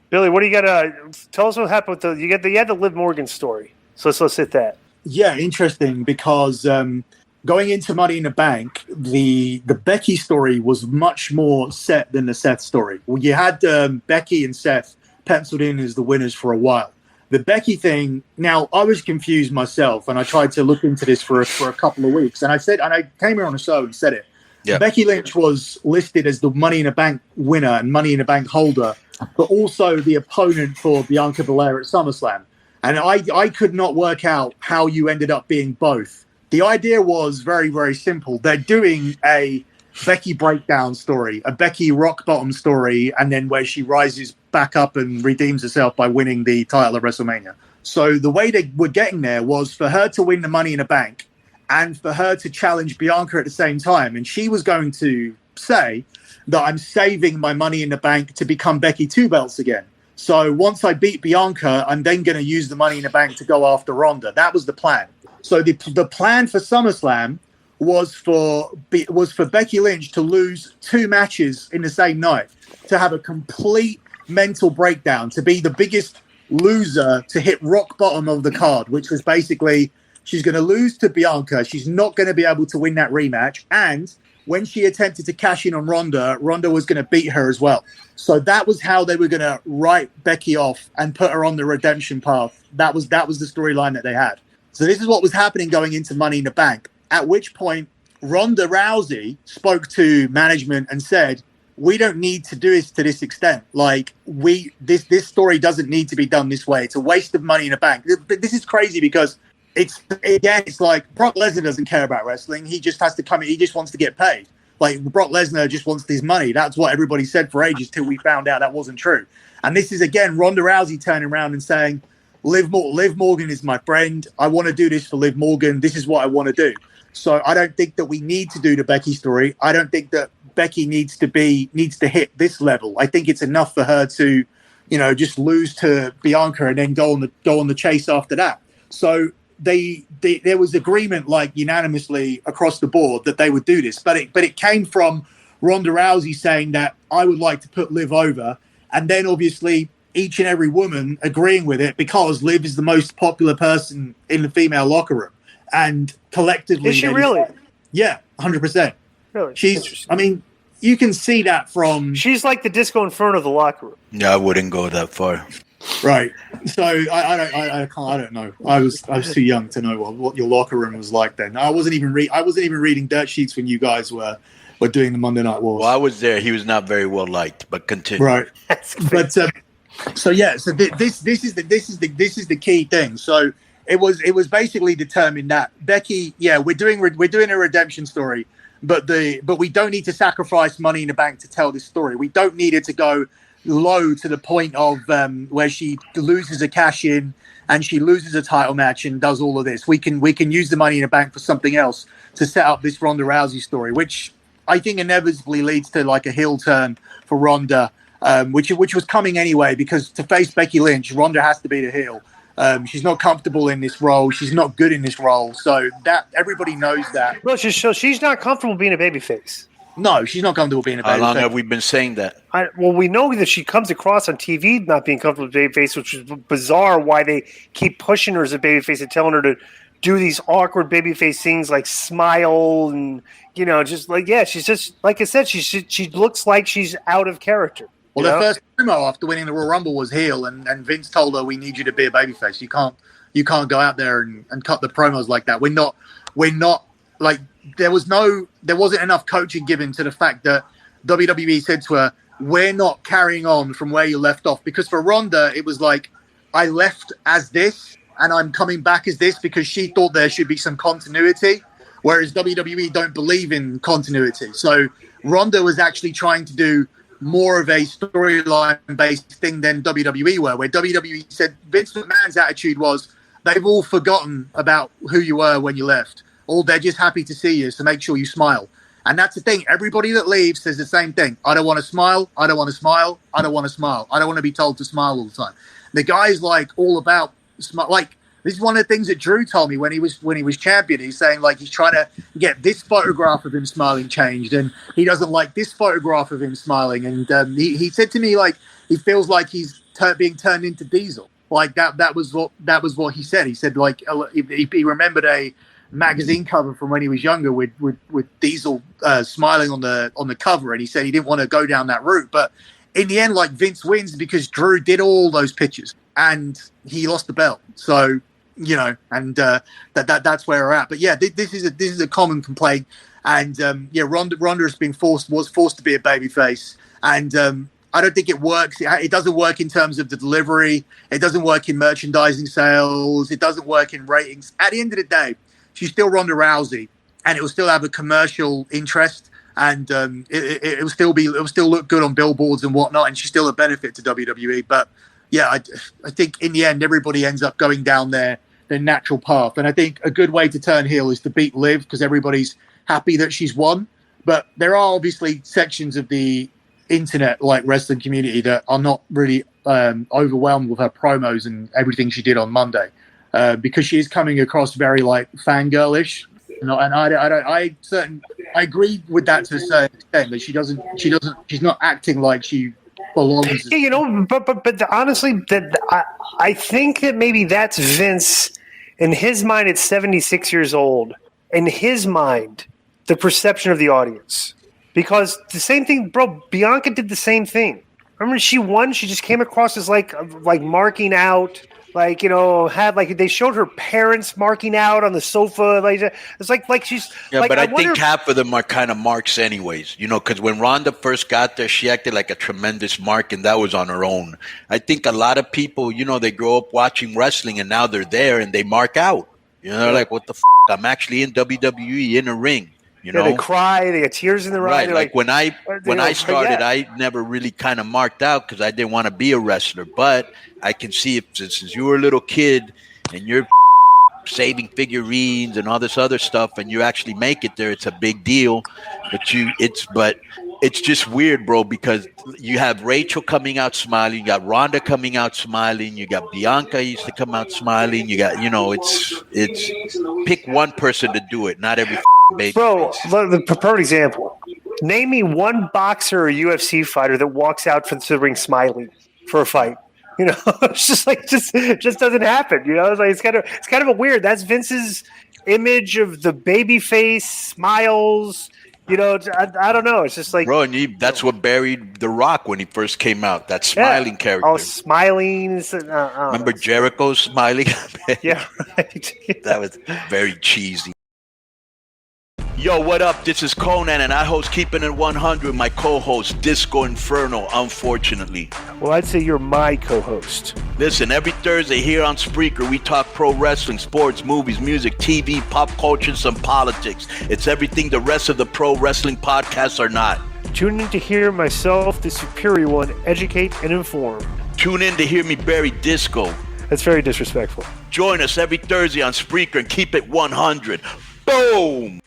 Billy, what do you got? Tell us what happened with you had the Liv Morgan story. So let's hit that. Yeah, interesting because going into Money in the Bank, the Becky story was much more set than the Seth story. Well, you had Becky and Seth penciled in as the winners for a while. The Becky thing, now I was confused myself, and I tried to look into this for a couple of weeks, and I came here on the show and said it. Yep. Becky Lynch was listed as the Money in the Bank winner and Money in the Bank holder, but also the opponent for Bianca Belair at SummerSlam. And I could not work out how you ended up being both. The idea was very, very simple. They're doing a Becky breakdown story, a Becky rock bottom story, and then where she rises back up and redeems herself by winning the title at WrestleMania. So the way they were getting there was for her to win the Money in the Bank and for her to challenge Bianca at the same time. And she was going to say that I'm saving my Money in the Bank to become Becky Two Belts again. So once I beat Bianca, I'm then going to use the Money in the Bank to go after Ronda. That was the plan. So the plan for SummerSlam was for Becky Lynch to lose 2 matches in the same night, to have a complete mental breakdown, to be the biggest loser, to hit rock bottom of the card, which was basically she's going to lose to Bianca. She's not going to be able to win that rematch. And when she attempted to cash in on Ronda, Ronda was going to beat her as well. So that was how they were going to write Becky off and put her on the redemption path. That was the storyline that they had. So this is what was happening going into Money in the Bank, at which point Ronda Rousey spoke to management and said, we don't need to do this to this extent. Like this story doesn't need to be done this way. It's a waste of Money in the Bank. This is crazy because it's like Brock Lesnar doesn't care about wrestling. He just has to come in. He just wants to get paid. Like Brock Lesnar just wants his money. That's what everybody said for ages till we found out that wasn't true. And this is, again, Ronda Rousey turning around and saying, Liv Morgan is my friend. I want to do this for Liv Morgan. This is what I want to do. So I don't think that we need to do the Becky story. I don't think that Becky needs to hit this level. I think it's enough for her to, just lose to Bianca and then go on the chase after that. So there was agreement, like unanimously across the board, that they would do this. But it came from Ronda Rousey saying that I would like to put Liv over, and then obviously each and every woman agreeing with it because Liv is the most popular person in the female locker room. And collectively... Is she really? Yeah, 100%. Really? You can see that from... She's like the Disco Inferno of the locker room. Yeah, I wouldn't go that far. Right. So I don't know. I was too young to know what your locker room was like then. I wasn't even reading dirt sheets when you guys were doing the Monday Night Wars. Well, I was there. He was not very well liked, but continue. Right. But so this is the key thing. So it was basically determined that Becky, we're doing a redemption story, but we don't need to sacrifice Money in the Bank to tell this story. We don't need it to go low to the point of where she loses a cash in and she loses a title match and does all of this. We can use the Money in the Bank for something else to set up this Ronda Rousey story, which I think inevitably leads to like a heel turn for Ronda, which was coming anyway, because to face Becky Lynch, Ronda has to be the heel. She's not comfortable in this role. She's not good in this role. So that everybody knows that. Well, she's not comfortable being a babyface. No, she's not comfortable being a babyface. How long have we been saying that? We know that she comes across on TV not being comfortable with babyface, which is bizarre why they keep pushing her as a babyface and telling her to do these awkward babyface things like smile and, just like, she's just, like I said, she looks like she's out of character. Well, the first promo after winning the Royal Rumble was heel, and Vince told her, we need you to be a babyface. You can't go out there and cut the promos like that. We're not like, there wasn't enough coaching given to the fact that WWE said to her, we're not carrying on from where you left off. Because for Ronda, it was like, I left as this and I'm coming back as this, because she thought there should be some continuity, whereas WWE don't believe in continuity. So Ronda was actually trying to do more of a storyline-based thing than WWE were, where WWE said Vince McMahon's attitude was, they've all forgotten about who you were when you left. They're just happy to see you, so make sure you smile. And that's the thing. Everybody that leaves says the same thing. I don't want to smile. I don't want to smile. I don't want to smile. I don't want to be told to smile all the time. The guy's like all about smile. Like, this is one of the things that Drew told me when he was champion. He's saying like he's trying to get this photograph of him smiling changed, and he doesn't like this photograph of him smiling. And he said to me like he feels like he's being turned into Diesel. Like that was what he said. He said like he remembered a magazine cover from when he was younger with Diesel smiling on the cover, and he said he didn't want to go down that route. But in the end, like, Vince wins because Drew did all those pictures and he lost the belt. So, you know, and that's where we're at. But yeah, this is a common complaint. And Ronda was forced to be a babyface, and I don't think it works. It doesn't work in terms of the delivery. It doesn't work in merchandising sales. It doesn't work in ratings. At the end of the day, she's still Ronda Rousey, and it will still have a commercial interest, and it will still look good on billboards and whatnot, and she's still a benefit to WWE. But yeah, I think in the end, everybody ends up going down their natural path, and I think a good way to turn heel is to beat Liv, because everybody's happy that she's won. But there are obviously sections of the internet, like wrestling community, that are not really overwhelmed with her promos and everything she did on Monday, because she is coming across very like fangirlish. You know, and I agree with that to a certain extent, that she's not acting like she belongs. Yeah, you know, but honestly, I think that maybe that's Vince. In his mind, it's 76 years old. In his mind, the perception of the audience. Because the same thing, bro, Bianca did the same thing. Remember, she won, she just came across as like marking out, like, you know, had like they showed her parents marking out on the sofa. Like, it's like she's. Yeah, like, but I think half of them are kind of marks anyways, you know, because when Ronda first got there, she acted like a tremendous mark, and that was on her own. I think a lot of people, you know, they grow up watching wrestling and now they're there and they mark out. You know, they're like, what the f***? I'm actually in WWE in a ring. You know, they cry, they get tears in their eyes. Right, like when I started, I never really kind of marked out because I didn't want to be a wrestler. But I can see if since you were a little kid and you're saving figurines and all this other stuff, and you actually make it there, it's a big deal. But it's just weird, bro, because you have Rachel coming out smiling, you got Ronda coming out smiling, you got Bianca used to come out smiling, you got, you know, it's pick one person to do it, not every baby. Bro, the perfect example. Name me one boxer or UFC fighter that walks out from the ring smiling for a fight. You know, it's just like just doesn't happen. You know, it's like it's kind of a weird. That's Vince's image of the baby face, smiles. You know, I don't know. It's just like, bro, and that's what buried The Rock when he first came out. That smiling character. Oh, smiling. Remember Jericho smiling? Yeah, right. That was very cheesy. Yo, what up? This is Konnan, and I host Keeping It 100, my co-host, Disco Inferno, unfortunately. Well, I'd say you're my co-host. Listen, every Thursday here on Spreaker, we talk pro wrestling, sports, movies, music, TV, pop culture, and some politics. It's everything the rest of the pro wrestling podcasts are not. Tune in to hear myself, the superior one, educate and inform. Tune in to hear me bury Disco. That's very disrespectful. Join us every Thursday on Spreaker and keep it 100. Boom!